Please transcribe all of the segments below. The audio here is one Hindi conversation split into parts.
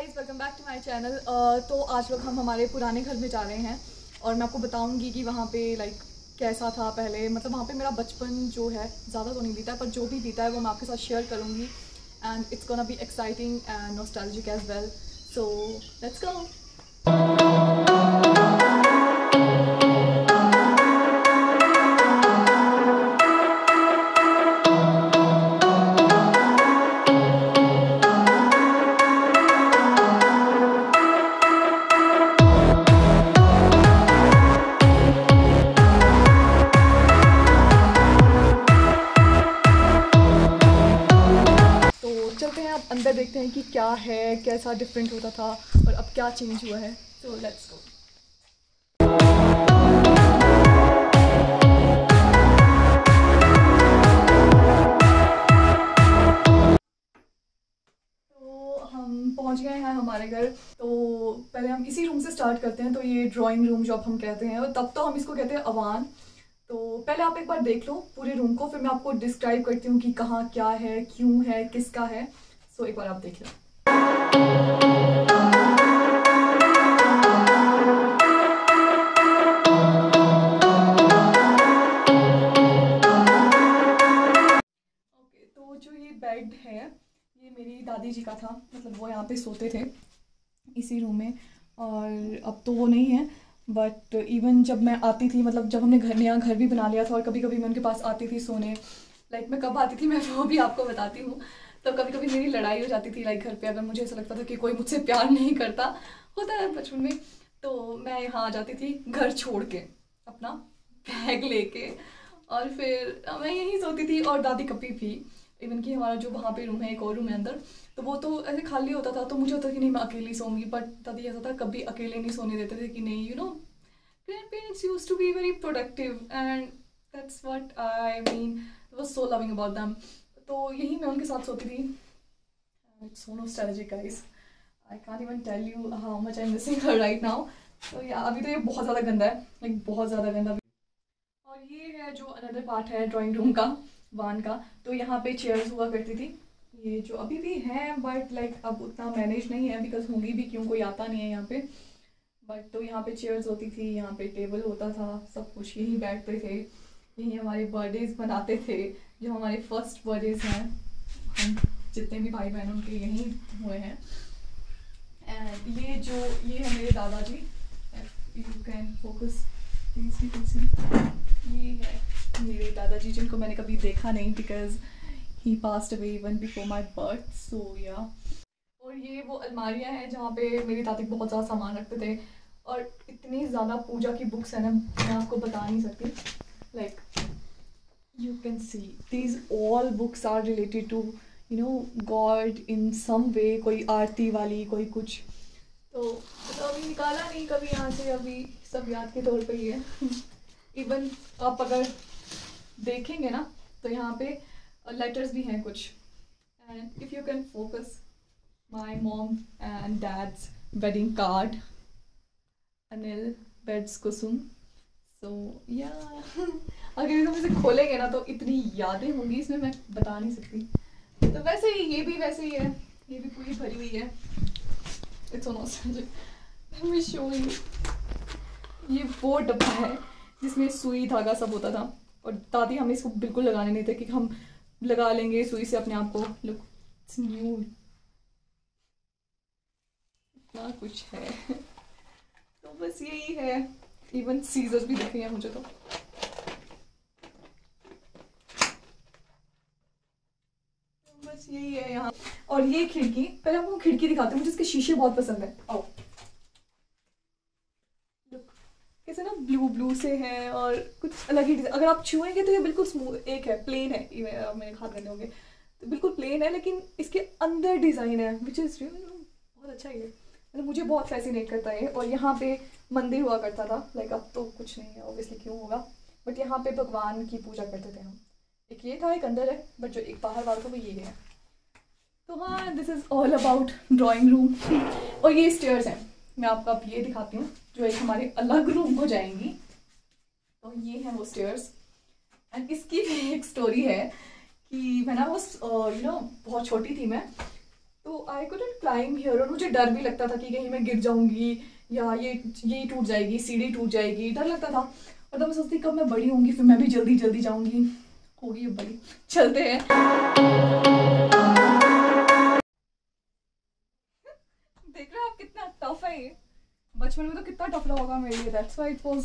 Guys, welcome back to my channel. तो आज लोग हम हमारे पुराने घर में जा रहे हैं और मैं आपको बताऊंगी कि वहाँ पे कैसा था पहले। मतलब वहाँ पे मेरा बचपन जो है ज़्यादा तो नहीं बीता है, पर जो भी बीता है वो मैं आपके साथ शेयर करूँगी। And it's gonna be exciting and nostalgic as well. So let's go. चलते हैं, अब अंदर देखते हैं कि क्या है, कैसा डिफरेंट होता था और अब क्या चेंज हुआ है। सो लेट्स गो। तो हम पहुंच गए हैं हमारे घर। तो पहले हम इसी रूम से स्टार्ट करते हैं। तो ये ड्राइंग रूम जो अब हम कहते हैं, और तब तो हम इसको कहते हैं अवान। तो पहले आप एक बार देख लो पूरे रूम को, फिर मैं आपको डिस्क्राइब करती हूँ कि कहाँ क्या है, क्यों है, किसका है। सो एक बार आप देख लो। तो जो ये बेड है ये मेरी दादी जी का था। मतलब वो यहाँ पे सोते थे इसी रूम में, और अब तो वो नहीं है। बट इवन जब मैं आती थी, मतलब जब हमने नया घर भी बना लिया था और कभी कभी मैं उनके पास आती थी सोने। मैं कब आती थी मैं वो भी आपको बताती हूँ। तो कभी कभी मेरी लड़ाई हो जाती थी घर पे, अगर मुझे ऐसा लगता था कि कोई मुझसे प्यार नहीं करता, होता है बचपन में। तो मैं यहाँ आ जाती थी घर छोड़ के, अपना बैग लेके, और फिर मैं यहीं सोती थी। और दादी कभी भी, इवन कि हमारा जो वहाँ पे रूम है, एक और रूम है अंदर, तो वो तो ऐसे खाली होता था। तो मुझे होता था कि नहीं मैं अकेली सोऊंगी, बट दादी ऐसा था कभी अकेले नहीं सोने देते थे। कि नहीं, grandparents use to be very productive and that's what I mean, was so loving about them. तो यही मैं उनके साथ सोती थी। It's so nostalgic guys, I can't even tell you how much I am missing her right now. तो या अभी तो ये बहुत ज़्यादा गंदा है, बहुत ज़्यादा गंदा। और ये है जो अनदर पार्ट है ड्राइंग रूम का, वान का। तो यहाँ पे चेयर्स हुआ करती थी, ये जो अभी भी हैं, बट अब उतना मैनेज नहीं है, बिकॉज होंगी भी क्यों, कोई आता नहीं है यहाँ पे। बट तो यहाँ पे चेयर्स होती थी, यहाँ पे टेबल होता था, सब कुछ यहीं बैठते थे, यहीं हमारे बर्थडेज मनाते थे। जो हमारे फर्स्ट बर्थडेज हैं, हम जितने भी भाई बहन उनके यहीं हुए हैं। एंड ये है मेरे दादाजी, यू कैन फोकस, ये है मेरे दादाजी, जिनको मैंने कभी देखा नहीं because he passed away even before my birth. So yeah, और ये वो अलमारियाँ हैं जहाँ पे मेरी दादी बहुत ज़्यादा सामान रखते थे। और इतनी ज़्यादा पूजा की बुक्स है ना, मैं आपको बता नहीं सकती। You can see these all books are related to god in some way. कोई आरती वाली, कोई कुछ। तो अभी निकाला नहीं कभी यहाँ से, अभी सब याद के तौर पे ही है। इवन आप अगर देखेंगे ना तो यहाँ पे लेटर्स भी हैं कुछ। And if you can focus, my mom and dad's wedding card, Anil weds Kusum. So yeah अगर हम इसे खोलेंगे ना तो इतनी यादें होंगी इसमें, मैं बता नहीं सकती। तो वैसे ही ये भी वैसे ही है, ये भी पूरी भरी हुई है। It's so nostalgic. Let me show you. ये वो डब्बा है जिसमें सुई धागा सब होता था, और दादी हमें इसको बिल्कुल लगाने नहीं थे कि हम लगा लेंगे सुई से अपने आप को। लुक, इट्स न्यू, इतना कुछ है। तो बस यही है। इवन सीजर्स भी दिख रही हैं मुझे तो बस यही है यहाँ। और ये खिड़की, पहले आपको खिड़की दिखाती हूँ, मुझे इसके शीशे बहुत पसंद है। आओ, कैसे ना ब्लू ब्लू से है और कुछ अलग ही डिजाइन। अगर आप छुएंगे तो ये बिल्कुल स्मूथ, एक है प्लेन है, मेरे हाथ में होंगे तो बिल्कुल प्लेन है, लेकिन इसके अंदर डिज़ाइन है विच इज़ बहुत अच्छा है। मतलब मुझे बहुत फैसिनेट करता है। और यहाँ पे मंदिर हुआ करता था, अब तो कुछ नहीं है ऑब्वियसली, क्यों होगा, बट यहाँ पे भगवान की पूजा करते थे हम। एक ये था, एक अंदर है, बट जो एक बाहर वाला था वो ये है। तो हाँ, this is all about drawing room. और ये स्टेयर्स हैं, मैं आपको अब ये दिखाती हूँ जो एक हमारे अलग रूम हो जाएंगी। तो ये हैं वो स्टेयर्स। एंड इसकी भी एक स्टोरी है कि मैं ना वो बहुत छोटी थी मैं, तो आई कुडंट क्लाइंब हियर, और मुझे डर भी लगता था कि कहीं मैं गिर जाऊंगी या ये टूट जाएगी, सीढ़ी टूट जाएगी, डर लगता था। और तब मैं सोचती कब मैं बड़ी होंगी फिर मैं भी जल्दी जल्दी जाऊंगी, होगी अब बड़ी। चलते हैं। देख रहे हो आप कितना टफ है ये। बचपन में तो कितना टफ रहा होगा मेरे लिए, that's why it was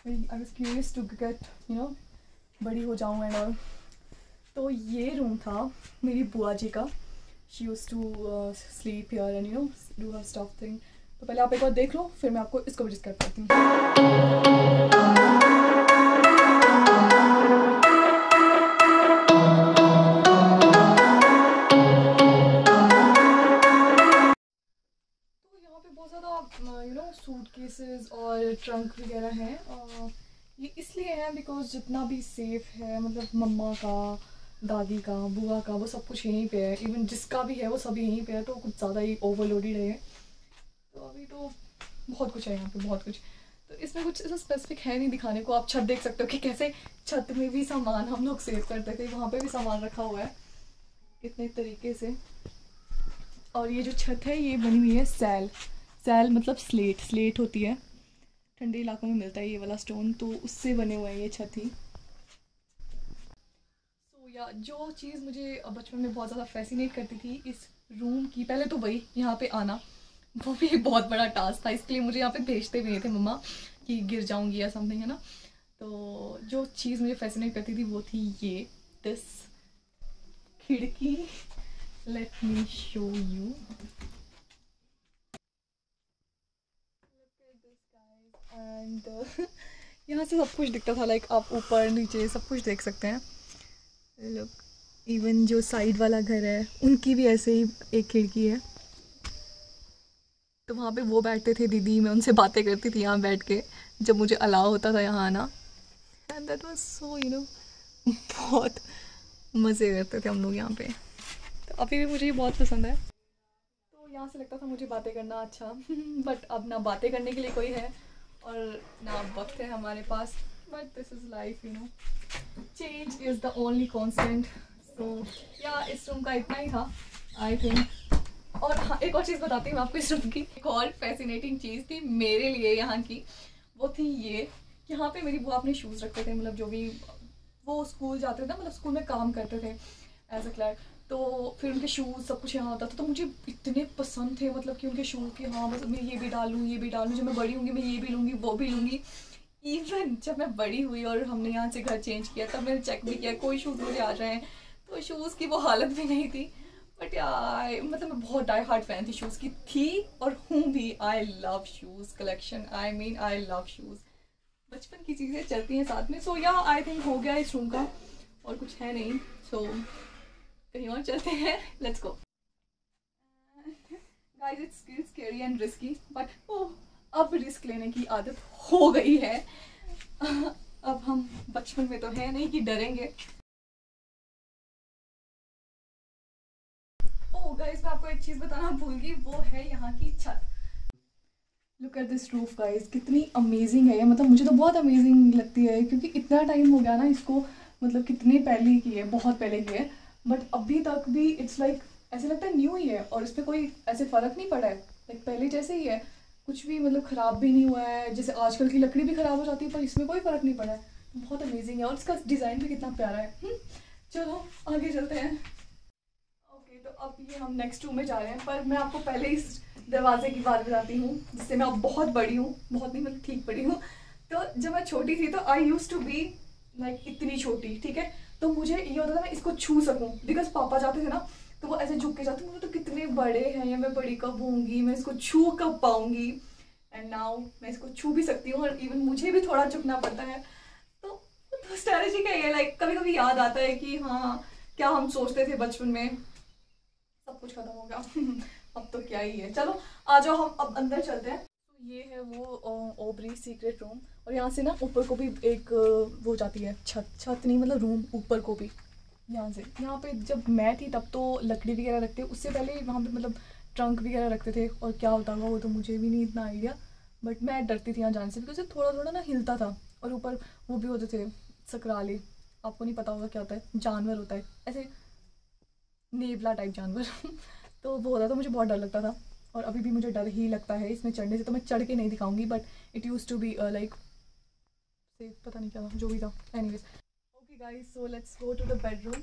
I was curious to get बड़ी हो जाऊँ एंड ऑल। तो ये रूम था मेरी बुआ जी का। She used to sleep here and do her stuff thing. तो पहले आप एक बार देख लो, फिर मैं आपको इसको भी डिस्क्राइब करती हूँ। तो यहाँ पे बहुत ज़्यादा सूट केसेस और ट्रंक वगैरह हैं। ये इसलिए है बिकॉज जितना भी सेफ है, मतलब मम्मा का, दादी का, बुआ का, वो सब कुछ यहीं पे है। इवन जिसका भी है वो सब यहीं पे है, तो कुछ ज़्यादा ही ओवरलोडेड है। तो अभी तो बहुत कुछ है यहाँ पे, बहुत कुछ। तो इसमें कुछ ऐसा स्पेसिफिक है नहीं दिखाने को। आप छत देख सकते हो कि कैसे छत में भी सामान हम लोग सेव करते थे, वहाँ पे भी सामान रखा हुआ है इतने तरीके से। और ये जो छत है ये बनी हुई है सैल, सैल मतलब स्लेट होती है, ठंडे इलाकों में मिलता है ये वाला स्टोन, तो उससे बने हुए हैं ये छत ही। सो या जो चीज़ मुझे बचपन में बहुत ज़्यादा फैसिनेट करती थी इस रूम की, पहले तो वही यहाँ पे आना, वो भी एक बहुत बड़ा टास्क था। इसके लिए मुझे यहाँ पे भेजते भी नहीं थे मम्मा कि गिर जाऊंगी या समथिंग, है ना। तो जो चीज़ मुझे फैसिनेट करती थी वो थी ये दिस खिड़की। Let me show you. And यहाँ से सब कुछ दिखता था, लाइक आप ऊपर नीचे सब कुछ देख सकते हैं। लुक, इवन जो साइड वाला घर है उनकी भी ऐसे ही एक खिड़की है। तो वहाँ पे वो बैठते थे दीदी, मैं उनसे बातें करती थी यहाँ बैठ के जब मुझे अलाउ होता था यहाँ आना। एंड दैट वाज सो बहुत मज़े करते थे हम लोग यहाँ पे। तो अभी भी मुझे ये बहुत पसंद है। तो यहाँ से लगता था मुझे बातें करना अच्छा बट अब ना बातें करने के लिए कोई है और ना वक्त है हमारे पास। But this is life, change is the only constant. So yeah इस रूम का इतना ही था आई थिंक। और हाँ, एक और चीज़ बताती हूँ आपको इस रूम की। एक और फैसिनेटिंग चीज़ थी मेरे लिए यहाँ की, वो थी ये। यहाँ पे मेरी बुआ अपने शूज़ रखते थे, मतलब जो भी वो स्कूल जाते थे ना, मतलब स्कूल में काम करते थे एज अ क्लर्क, तो फिर उनके शूज़ सब कुछ यहाँ होता था। तो मुझे इतने पसंद थे, मतलब कि उनके शूज़ के, हाँ मतलब मैं ये भी डालूँ, ये भी डालूँ, जब मैं बड़ी होंगी मैं ये भी लूँगी, वो भी लूँगी। इवन जब मैं बड़ी हुई और हमने यहाँ से घर चेंज किया तब मैंने चेक भी किया कोई शूज़ मुझे आ रहे हैं, तो शूज़ की वो हालत भी नहीं थी। बट यार मतलब मैं बहुत डाई हार्ड फैन थी शूज़ की, थी और हूँ भी। I love shoes collection, I love shoes. बचपन की चीज़ें चलती हैं साथ में। सो या आई थिंक हो गया इस रूम का, और कुछ है नहीं। सो कहीं और चलते हैं, let's go. Guys it's scary and risky, but अब रिस्क लेने की आदत हो गई है। अब हम बचपन में तो है नहीं कि डरेंगे। ओह गाइस मैं आपको एक चीज़ बताना भूल गई, वो है यहाँ की छत। Look at this roof guys, कितनी अमेजिंग है ये। मतलब मुझे तो बहुत अमेजिंग लगती है क्योंकि इतना टाइम हो गया ना इसको, मतलब कितने पहले की है, बहुत पहले की है, बट अभी तक भी इट्स लाइक ऐसे लगता है न्यू ही है। और इस पर कोई ऐसे फ़र्क नहीं पड़ा है, लाइक पहले जैसे ही है, कुछ भी मतलब ख़राब भी नहीं हुआ है। जैसे आजकल की लकड़ी भी ख़राब हो जाती है पर इसमें कोई फ़र्क नहीं पड़ा है। बहुत अमेजिंग है और इसका डिज़ाइन भी कितना प्यारा है। चलो आगे चलते हैं। ओके तो अब ये हम नेक्स्ट रूम में जा रहे हैं, पर मैं आपको पहले इस दरवाजे की बात बताती हूँ जिससे मैं अब बहुत बड़ी हूँ, बहुत नहीं मतलब ठीक बड़ी हूँ। तो जब मैं छोटी थी तो आई यूज टू बी लाइक इतनी छोटी, ठीक है। तो मुझे ये होता था मैं इसको छू सकूँ, बिकॉज पापा जाते थे ना तो वो ऐसे झुक के जाते, मुझे तो कितने बड़े हैं या मैं बड़ी कब होंगी, मैं इसको छू कब पाऊंगी। एंड नाउ मैं इसको छू भी सकती हूँ और इवन मुझे भी थोड़ा झुकना पड़ता है। तो स्ट्रैटेजी का ये, लाइक कभी कभी याद आता है कि हाँ क्या हम सोचते थे बचपन में, सब कुछ खत्म हो गया अब तो क्या ही है। चलो आ जाओ हम अब अंदर चलते हैं। तो ये है वो ओबरी सीक्रेट रूम, और यहाँ से ना ऊपर को भी एक वो जाती है, छत नहीं मतलब रूम ऊपर को भी। यहाँ से यहाँ पे जब मैं थी तब तो लकड़ी वगैरह रखते, उससे पहले वहाँ पे मतलब ट्रंक वगैरह रखते थे, और क्या होता होगा वो तो मुझे भी नहीं इतना आइडिया। बट मैं डरती थी यहाँ जाने से बिकॉज थोड़ा थोड़ा ना हिलता था। और ऊपर वो भी होते थे सकराले, आपको नहीं पता होगा क्या होता है, जानवर होता है ऐसे नेवला टाइप जानवर तो वो होता था, मुझे बहुत डर लगता था और अभी भी मुझे डर ही लगता है इसमें चढ़ने से। तो मैं चढ़ के नहीं दिखाऊंगी, but it use to be like safe, पता नहीं क्या था, जो भी था। Anyways, okay guys, so let's go to the bedroom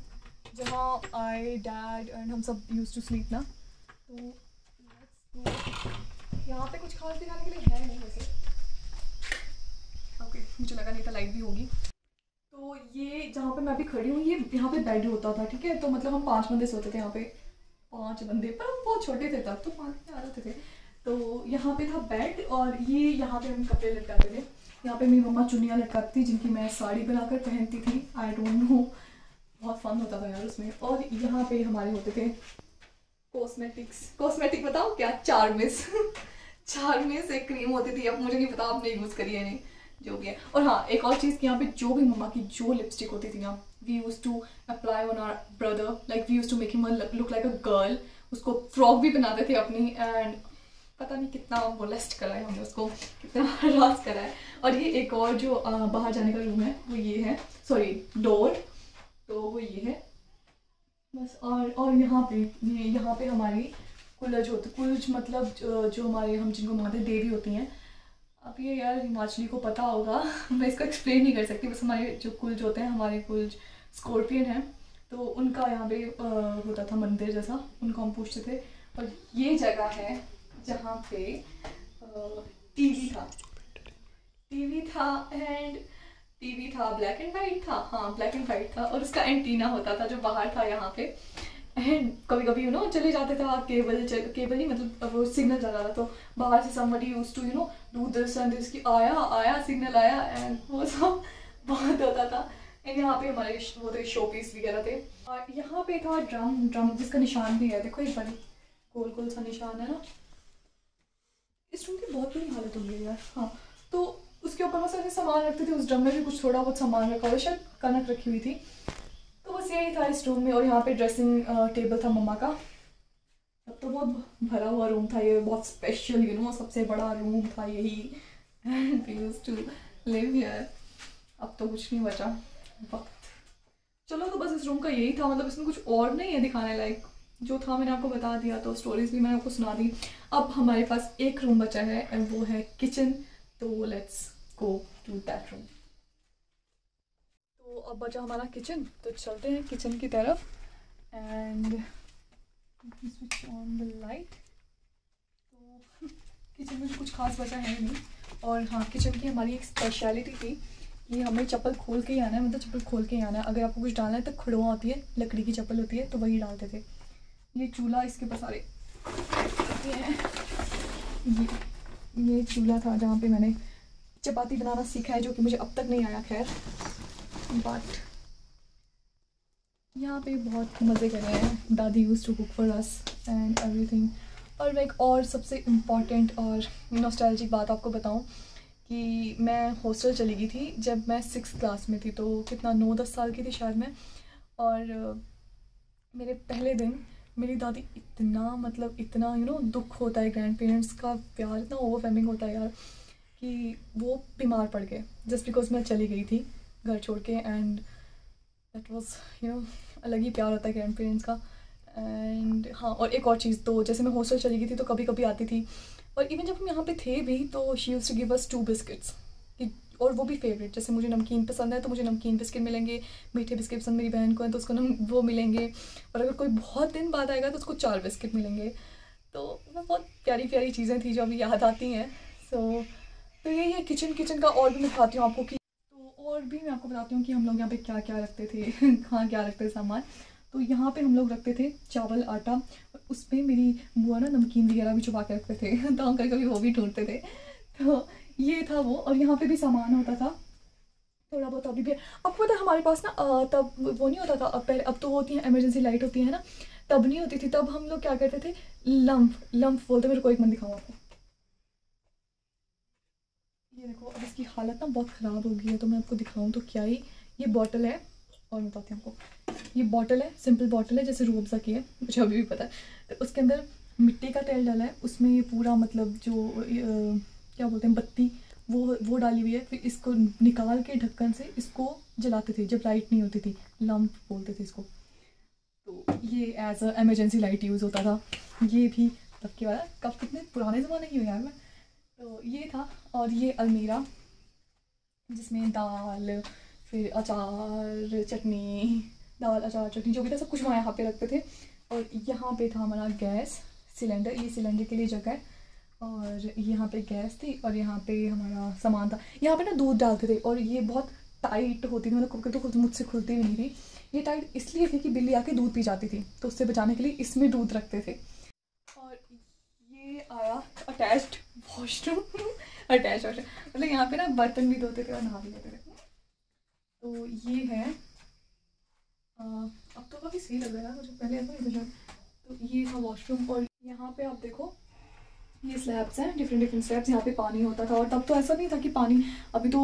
जहाँ आई, डैड एंड हम सब यूज टू स्लीप ना। तो लेट्स गो। यहाँ पे कुछ खास दिखाने के लिए है नहीं वैसे। ओके, मुझे लगा नहीं था लाइट भी होगी। तो ये जहाँ पे मैं अभी खड़ी हूँ, ये यहाँ पे बेड होता था, ठीक है। तो मतलब हम 5 बंदे सोते थे यहाँ पे, 5 बंदे, पर हम बहुत छोटे थे तब, तो 5 में आ जाते थे। तो यहाँ पे था बेड और ये यहाँ पे हम कपड़े लटकाते थे। यहाँ पे मेरी मम्मा चुन्नियाँ लटकाती थी जिनकी मैं साड़ी बनाकर पहनती थी। आई डोंट नो, बहुत फन होता था यार उसमें। और यहाँ पे हमारे होते थे कॉस्मेटिक बताओ क्या, चार्मिस चार्मिस एक क्रीम होती थी, अब मुझे नहीं पता आपने यूज़ करी है नहीं, जो भी है। और हाँ, एक और चीज़ कि यहाँ पे जो भी मम्मा की जो लिपस्टिक होती थी ना, we use to apply on our brother, like we use to make him look like a girl. उसको फ्रॉक भी बनाते थे अपनी, एंड पता नहीं कितना मोलेस्ट करा है हमने उसको, कितना हरास करा है। और ये एक और जो बाहर जाने का रूम है वो ये है, सॉरी डोर, तो वो ये है बस। और यहाँ पे यहाँ पे हमारी कुलज होती, कुलज मतलब जो हमारे, हम जिनको मानते देवी होती हैं। अब ये यार हिमाचली को पता होगा मैं इसको एक्सप्लेन नहीं कर सकती। बस हमारे जो कुलज होते हैं, हमारे कुलज स्कॉर्पियन हैं, तो उनका यहाँ पे होता था मंदिर जैसा, उनको हम पूछते थे। और ये जगह है जहाँ पे टीवी था एंड टीवी था, ब्लैक एंड वाइट था, हाँ ब्लैक एंड वाइट था। और उसका एंटीना होता था जो बाहर था यहाँ पे। एंड कभी कभी चले जाते था केबल नहीं, मतलब वो सिग्नल चला था, तो बाहर से somebody used to do this and this की आया सिग्नल आया, एंड वो सब बहुत होता था। एंड यहाँ पे हमारे वो थे शो पीस वगैरह थे। और यहाँ पे था ड्रम जिसका निशान भी है, देखो एक बार गोल गोल सा निशान है ना। इस रूम की बहुत बुरी हालत हो गई है यार। हाँ, तो उसके ऊपर बस ऐसे सामान रखते थे, उस ड्रम में भी कुछ थोड़ा बहुत सामान रखा हुआ, शायद कनक रखी हुई थी। तो बस यही था इस रूम में। और यहाँ पे ड्रेसिंग टेबल था मम्मा का। अब तो बहुत भरा हुआ रूम था ये, बहुत स्पेशल सबसे बड़ा रूम था यही, and we used to live here. अब तो कुछ नहीं बचा वक्त। चलो, तो बस इस रूम का यही था, मतलब इसमें कुछ और नहीं है दिखाने लायक। जो था मैंने आपको बता दिया, तो स्टोरीज भी मैंने आपको सुना दी। अब हमारे पास एक रूम बचा है एंड वो है किचन, तो let's go to that room. तो अब बचा हमारा किचन, तो चलते हैं किचन की तरफ। And switch on the light. तो किचन में कुछ खास बचा है नहीं। और हाँ, किचन की हमारी एक स्पेशलिटी थी कि हमें चप्पल खोल के ही आना है, मतलब चप्पल खोल के ही आना है। अगर आपको कुछ डालना है तो खड़ुआ होती है, लकड़ी की चप्पल होती है, तो वही डालते थे। ये चूल्हा, इसके ऊपर सारे ये चूल्हा था जहाँ पे मैंने चपाती बनाना सीखा है, जो कि मुझे अब तक नहीं आया खैर, बट यहाँ पे बहुत मज़े कर रहे हैं। दादी used to cook for us and everything. और मैं एक और सबसे इम्पॉर्टेंट और नॉस्टैल्जिक बात आपको बताऊँ कि मैं हॉस्टल चली गई थी जब मैं 6th क्लास में थी, तो कितना 9-10 साल की थी शायद मैं। और मेरे पहले दिन मेरी दादी इतना, मतलब इतना दुख होता है, ग्रैंड पेरेंट्स का प्यार इतना ओवरवेलमिंग होता है यार, कि वो बीमार पड़ गए जस्ट बिकॉज मैं चली गई थी घर छोड़ के। एंड दैट वाज अलग ही प्यार होता है ग्रैंड पेरेंट्स का। एंड हाँ, और एक और चीज़, तो जैसे मैं हॉस्टल चली गई थी तो कभी कभी आती थी, और इवन जब हम यहाँ पे थे भी तो she used to give us 2 biscuits, और वो भी फेवरेट। जैसे मुझे नमकीन पसंद है तो मुझे नमकीन बिस्किट मिलेंगे, मीठे बिस्किट पसंद मेरी बहन को है तो उसको वो मिलेंगे, और अगर कोई बहुत दिन बाद आएगा तो उसको 4 बिस्किट मिलेंगे। तो वो बहुत प्यारी प्यारी चीज़ें थी जो अभी याद आती हैं। तो यही है किचन का। और भी मैं दिखाती हूँ आपको कि, तो और भी मैं आपको बताती हूँ कि हम लोग यहाँ पे क्या क्या रखते थे कहाँ क्या रखते थे सामान। तो यहाँ पे हम लोग रखते थे चावल, आटा, और उसमें मेरी बुआ ना नमकीन वगैरह भी छुपा के रखते थे तो हम कभी कभी वो भी ढूंढते थे। तो ये था वो। और यहाँ पे भी सामान होता था थोड़ा बहुत अभी भी। आपको पता है हमारे पास ना तब वो नहीं होता था, अब तो होती है इमरजेंसी लाइट होती है ना, तब नहीं होती थी। तब हम लोग क्या करते थे, लंप बोलते, मेरे को एक मन दिखाऊँ आपको। ये देखो, अब इसकी हालत ना बहुत ख़राब हो गई है, तो मैं आपको दिखाऊँ तो क्या ही। ये बॉटल है, और मैं बताती हूँ आपको। ये बॉटल है, सिंपल बॉटल है, जैसे रूह अफ़ज़ा की है, मुझे अभी भी पता है। तो उसके अंदर मिट्टी का तेल डाला है, उसमें ये पूरा मतलब जो क्या बोलते हैं बत्ती, वो डाली हुई है। फिर इसको निकाल के ढक्कन से इसको जलाते थे जब लाइट नहीं होती थी, लंप बोलते थे इसको। तो ये as a emergency light use होता था। ये भी तब के वाला, कब कितने पुराने ज़माने की हूँ यार मैं। तो ये था, और ये अलमीरा जिसमें दाल, फिर अचार चटनी, दाल अचार चटनी जो भी था सब कुछ वहाँ यहाँ पे रखते थे। और यहाँ पे था हमारा गैस सिलेंडर, ये सिलेंडर के लिए जगह है। और यहाँ पे गैस थी और यहाँ पे हमारा सामान था। यहाँ पे ना दूध डालते थे और ये बहुत टाइट होती थी, मतलब कुकर तो खुद मुझसे खुलती भी नहीं थी। ये टाइट इसलिए थी कि बिल्ली आके दूध पी जाती थी, तो उससे बचाने के लिए इसमें दूध रखते थे। और ये आया अटैच्ड वॉशरूम अटैच वॉशरूम, मतलब यहाँ पे ना बर्तन भी धोते थे और नहा भी लेते थे। तो ये है अब तो काफ़ी सही लग रहा है मुझे, पहले ऐसा नहीं था। तो ये था वॉशरूम, और यहाँ पे आप देखो ये स्लैब्स हैं, डिफरेंट डिफरेंट स्लैब्स। यहाँ पे पानी होता था, और तब तो ऐसा नहीं था कि पानी, अभी तो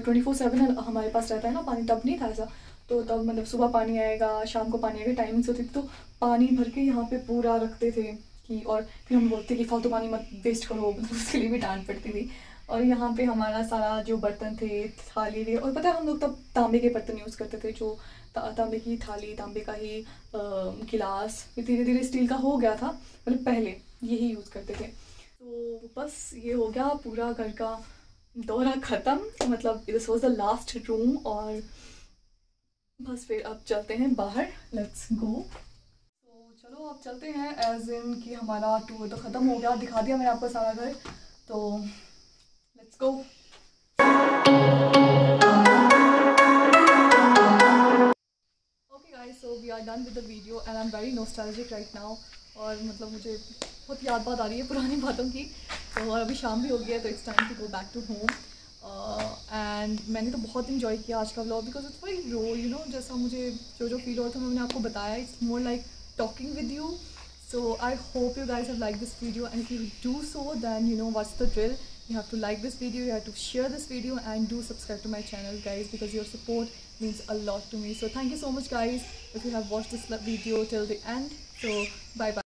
24/7 हमारे पास रहता है ना पानी, तब नहीं था ऐसा। तो तब मतलब सुबह पानी आएगा, शाम को पानी आएगा, टाइमिंग्स होती थी। तो पानी भर के यहाँ पे पूरा रखते थे कि, और फिर हम बोलते कि फालतू पानी मत वेस्ट करो, मतलब उसके लिए भी डांट पड़ती थी। और यहाँ पे हमारा सारा जो बर्तन थे, थाली थे, और पता है हम लोग तब तांबे के बर्तन यूज़ करते थे, जो तांबे की थाली, तांबे का ही गिलास, फिर धीरे धीरे स्टील का हो गया था, मतलब पहले यही यूज़ करते थे। तो बस ये हो गया पूरा घर का दौरा ख़त्म, मतलब this was the last room. और बस फिर अब चलते हैं बाहर, लेट्स गो। तो चलो अब चलते हैं, एज इन कि हमारा टूर तो ख़त्म हो गया, दिखा दिया मैंने आपको सारा घर, तो let's go. Okay guys, so we are done with the video and I am very nostalgic right now. और मतलब मुझे बहुत याद आ रही है पुरानी बातों की। तो और अभी शाम भी हो गई है, तो it's time to go back to home. And मैंने तो बहुत इन्जॉय किया आज का vlog, because it's very raw, you know, जैसा मुझे जो फील हो रहा था मैंने आपको बताया। It's more like talking with you. So I hope you guys have liked this video, and if you do so, then you know what's the drill. You have to like this video, you have to share this video, and do subscribe to my channel guys, because your support means a lot to me. So thank you so much guys if you have watched this video till the end. So bye bye.